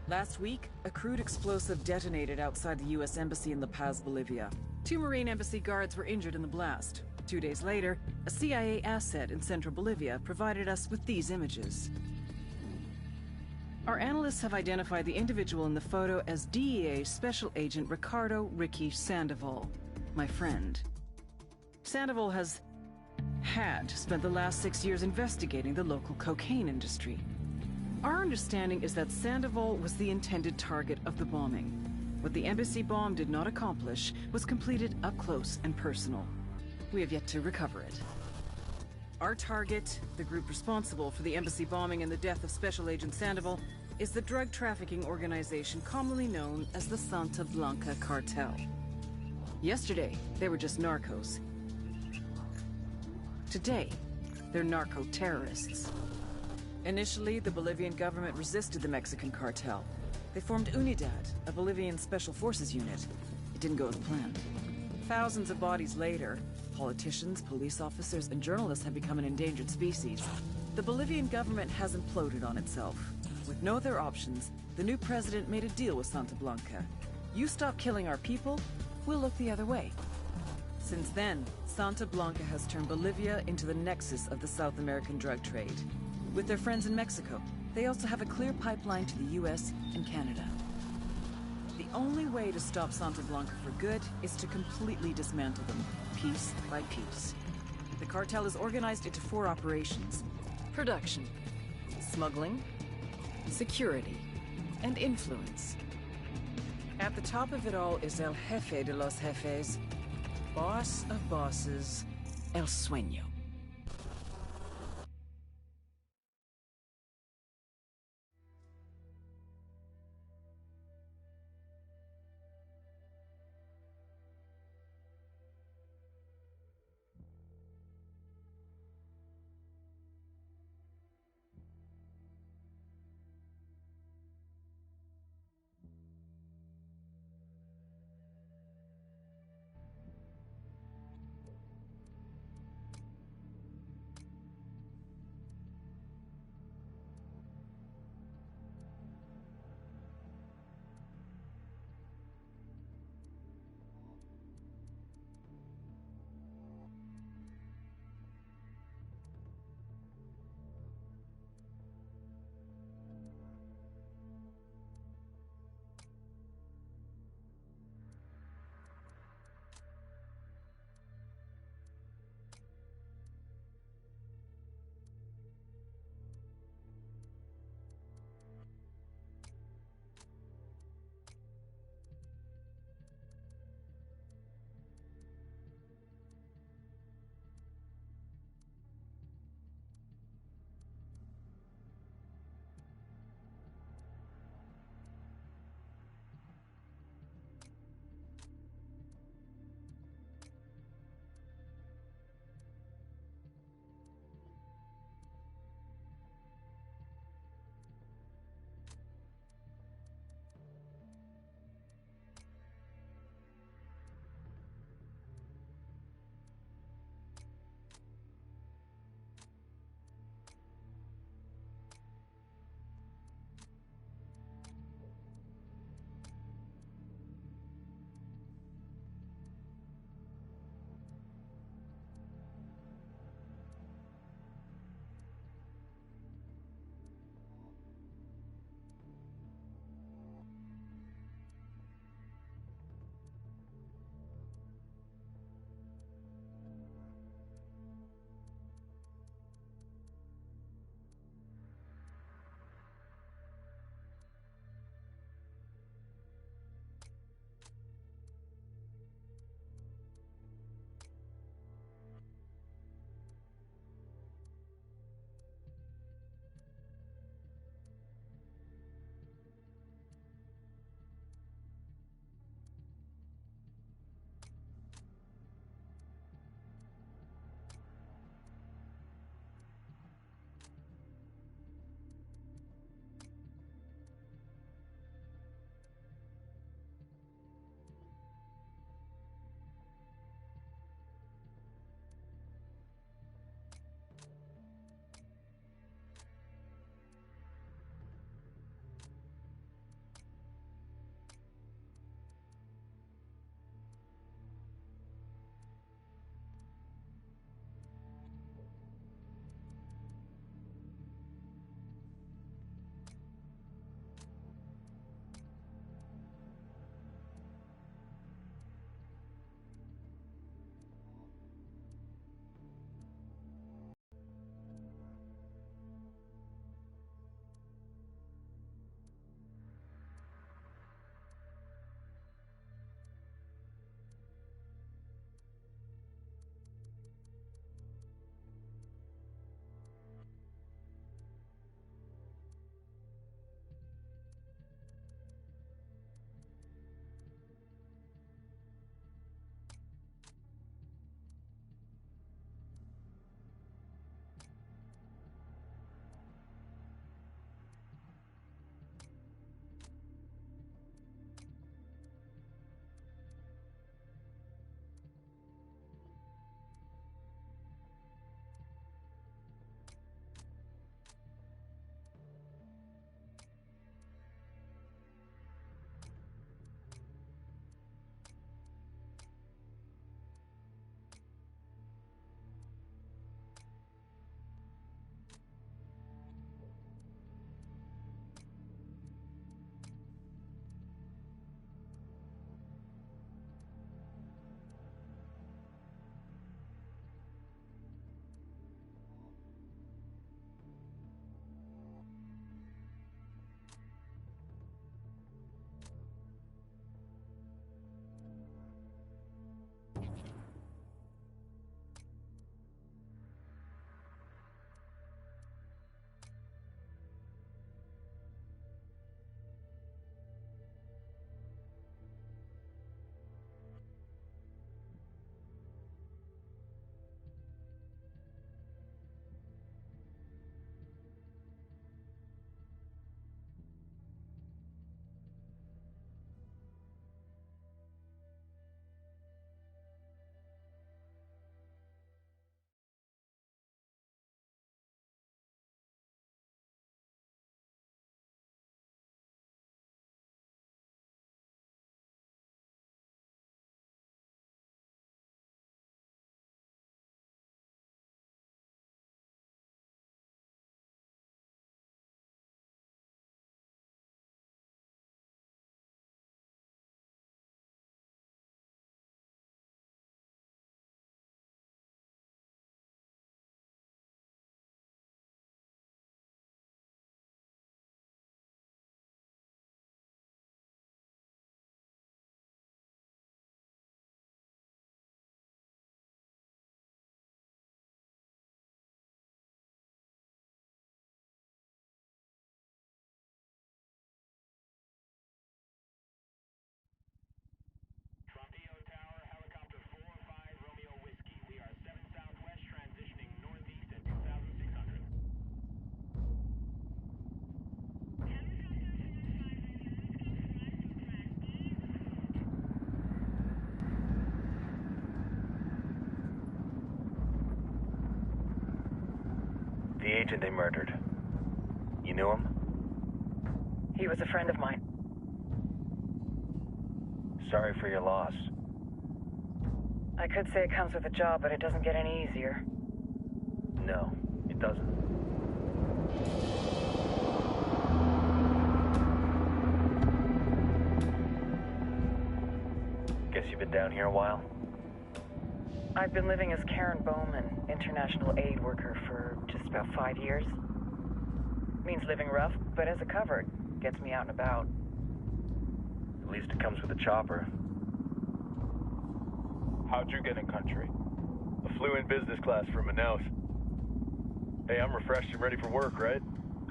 Last week, a crude explosive detonated outside the U.S. Embassy in La Paz, Bolivia. 2 Marine Embassy guards were injured in the blast. 2 days later, a CIA asset in central Bolivia provided us with these images. Our analysts have identified the individual in the photo as DEA Special Agent Ricardo Ricky Sandoval, my friend. Sandoval had spent the last 6 years investigating the local cocaine industry. Our understanding is that Sandoval was the intended target of the bombing. What the embassy bomb did not accomplish was completed up close and personal. We have yet to recover it. Our target, the group responsible for the embassy bombing and the death of Special Agent Sandoval, is the drug trafficking organization commonly known as the Santa Blanca Cartel. Yesterday, they were just narcos. Today, they're narco-terrorists. Initially, the Bolivian government resisted the Mexican cartel. They formed UNIDAD, a Bolivian special forces unit. It didn't go as planned. Thousands of bodies later, politicians, police officers, and journalists have become an endangered species. The Bolivian government has imploded on itself. With no other options, the new president made a deal with Santa Blanca. You stop killing our people, we'll look the other way. Since then, Santa Blanca has turned Bolivia into the nexus of the South American drug trade. With their friends in Mexico, they also have a clear pipeline to the US and Canada. The only way to stop Santa Blanca for good is to completely dismantle them, piece by piece. The cartel is organized into 4 operations: production, smuggling, security, and influence. At the top of it all is El Jefe de los Jefes, boss of bosses, El Sueño. agent they murdered. You knew him? He was a friend of mine. Sorry for your loss. I could say it comes with a job, but it doesn't get any easier. No, it doesn't. Guess you've been down here a while? I've been living as Karen Bowman, international aid worker, for just about 5 years. Means living rough, but as a cover, it gets me out and about. At least it comes with a chopper. How'd you get in country? I flew in business class from Manaus. Hey, I'm refreshed and ready for work, right?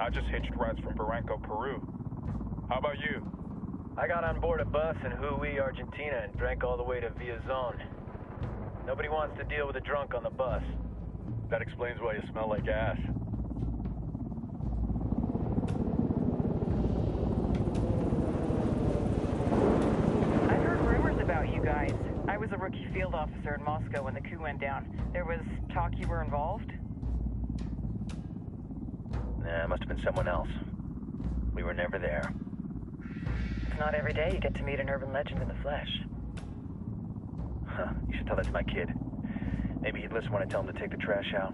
I just hitched rides from Barranco, Peru. How about you? I got on board a bus in Jujuy, Argentina, and drank all the way to Villazon. Nobody wants to deal with a drunk on the bus. That explains why you smell like ass. I've heard rumors about you guys. I was a rookie field officer in Moscow when the coup went down. There was talk you were involved? Nah, it must have been someone else. We were never there. It's not every day you get to meet an urban legend in the flesh. Huh, you should tell that to my kid. Maybe he'd listen when I tell him to take the trash out.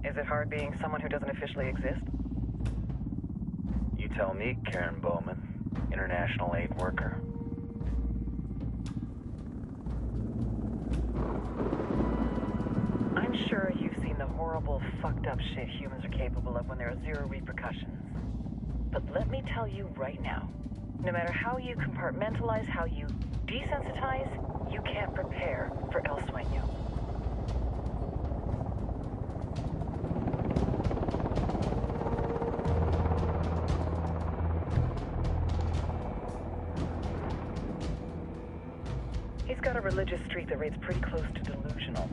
Is it hard being someone who doesn't officially exist? You tell me, Karen Bowman, international aid worker. I'm sure you've seen the horrible, fucked up shit humans are capable of when there are zero repercussions. But let me tell you right now, no matter how you compartmentalize, how you desensitize, you can't prepare for El Sueño. He's got a religious streak that rates pretty close to delusional.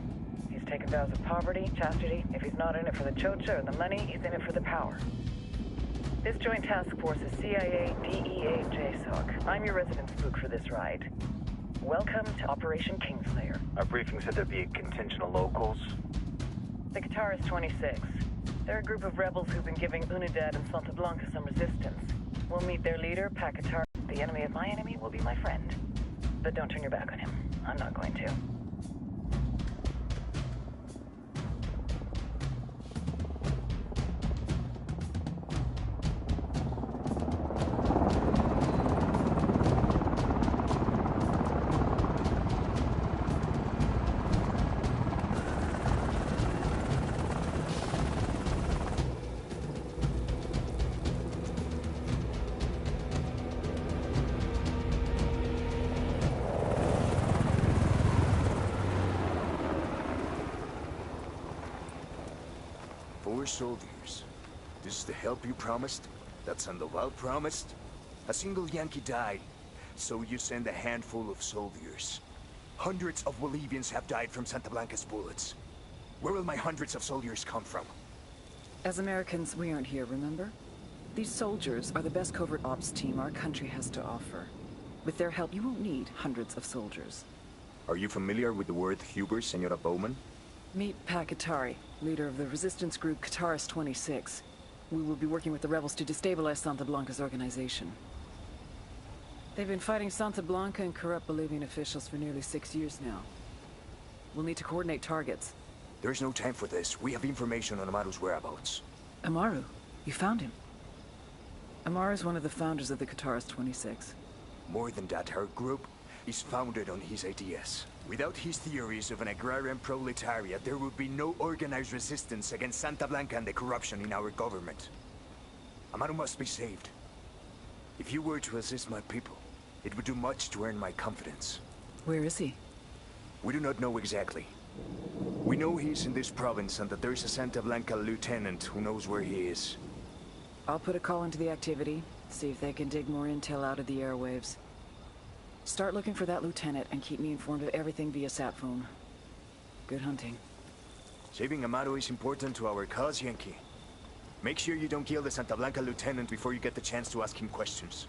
He's taken vows of poverty, chastity. If he's not in it for the chocha or the money, he's in it for the power. This joint task force is CIA, DEA, JSOC. I'm your resident spook for this ride. Welcome to Operation Kingslayer. Our briefing said there'd be a contingent of locals. The Qatar is 26. They're a group of rebels who've been giving Unidad and Santa Blanca some resistance. We'll meet their leader, Qatar. The enemy of my enemy will be my friend. But don't turn your back on him. I'm not going to. Soldiers. This is the help you promised? That Sandoval promised? A single Yankee died, so you send a handful of soldiers. Hundreds of Bolivians have died from Santa Blanca's bullets. Where will my hundreds of soldiers come from? As Americans, we aren't here, remember? These soldiers are the best covert ops team our country has to offer. With their help, you won't need hundreds of soldiers. Are you familiar with the word Huber, Senora Bowman? Meet Pakatari, leader of the resistance group Qatar 26. We will be working with the rebels to destabilize Santa Blanca's organization. They've been fighting Santa Blanca and corrupt Bolivian officials for nearly 6 years now. We'll need to coordinate targets. There's no time for this. We have information on Amaru's whereabouts. Amaru? You found him? Amaru is one of the founders of the Qatar 26. More than that, her group is founded on his ideas. Without his theories of an agrarian proletariat, there would be no organized resistance against Santa Blanca and the corruption in our government. Amaru must be saved. If you were to assist my people, it would do much to earn my confidence. Where is he? We do not know exactly. We know he's in this province and that there's a Santa Blanca lieutenant who knows where he is. I'll put a call into the activity, see if they can dig more intel out of the airwaves. Start looking for that lieutenant and keep me informed of everything via sat phone. Good hunting. Saving Amaru is important to our cause, Yankee. Make sure you don't kill the Santa Blanca lieutenant before you get the chance to ask him questions.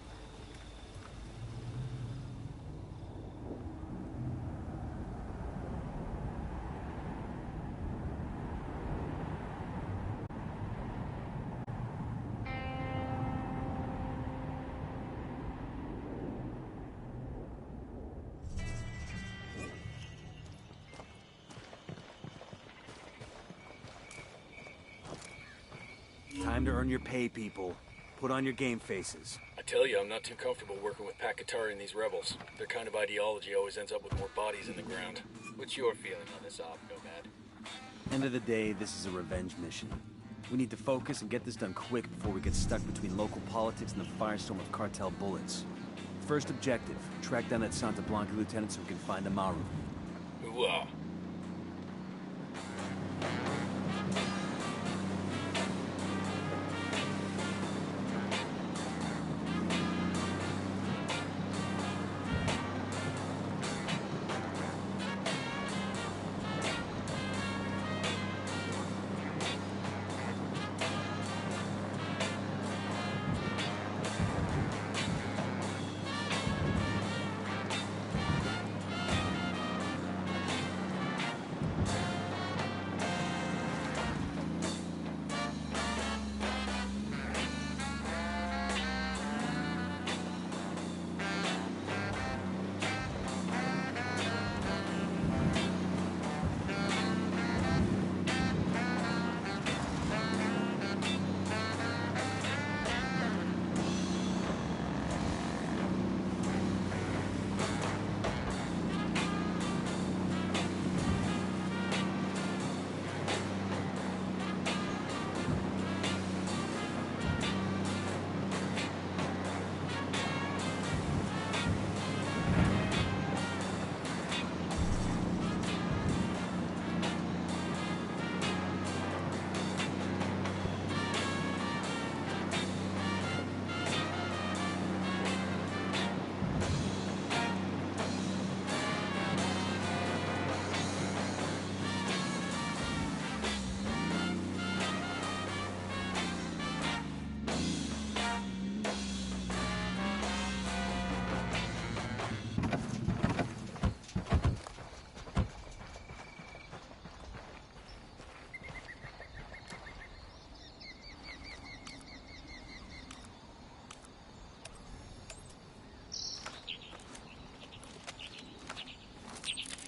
Time to earn your pay, people. Put on your game faces. I tell you, I'm not too comfortable working with Pakatari and these rebels. Their kind of ideology always ends up with more bodies in the ground. What's your feeling on this op, Nomad? End of the day, this is a revenge mission. We need to focus and get this done quick before we get stuck between local politics and the firestorm of cartel bullets. First objective, track down that Santa Blanca lieutenant so we can find Amaru. Ooh-ah.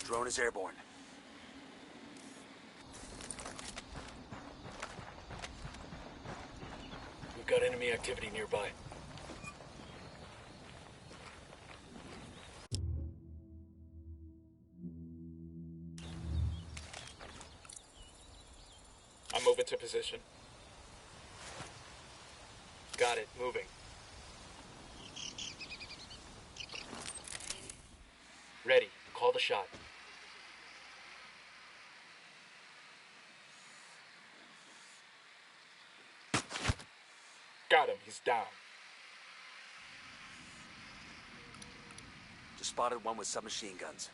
Drone is airborne. We've got enemy activity nearby. I'm moving to position. Got it, moving. Ready, call the shot. Got him, he's down. Just spotted one with submachine guns.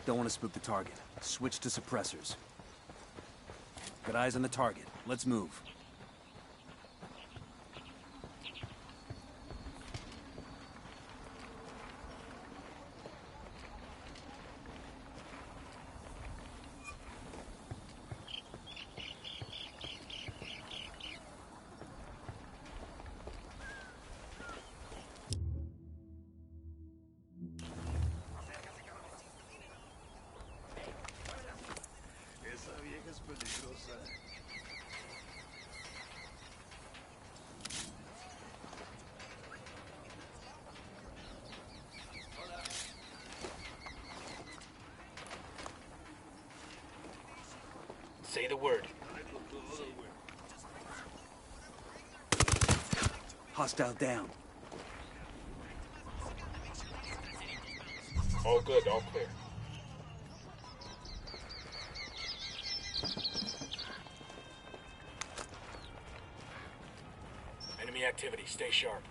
Don't want to spook the target. Switch to suppressors. Got eyes on the target. Let's move. Say the word. Hostile down. All good, all clear. Enemy activity, stay sharp.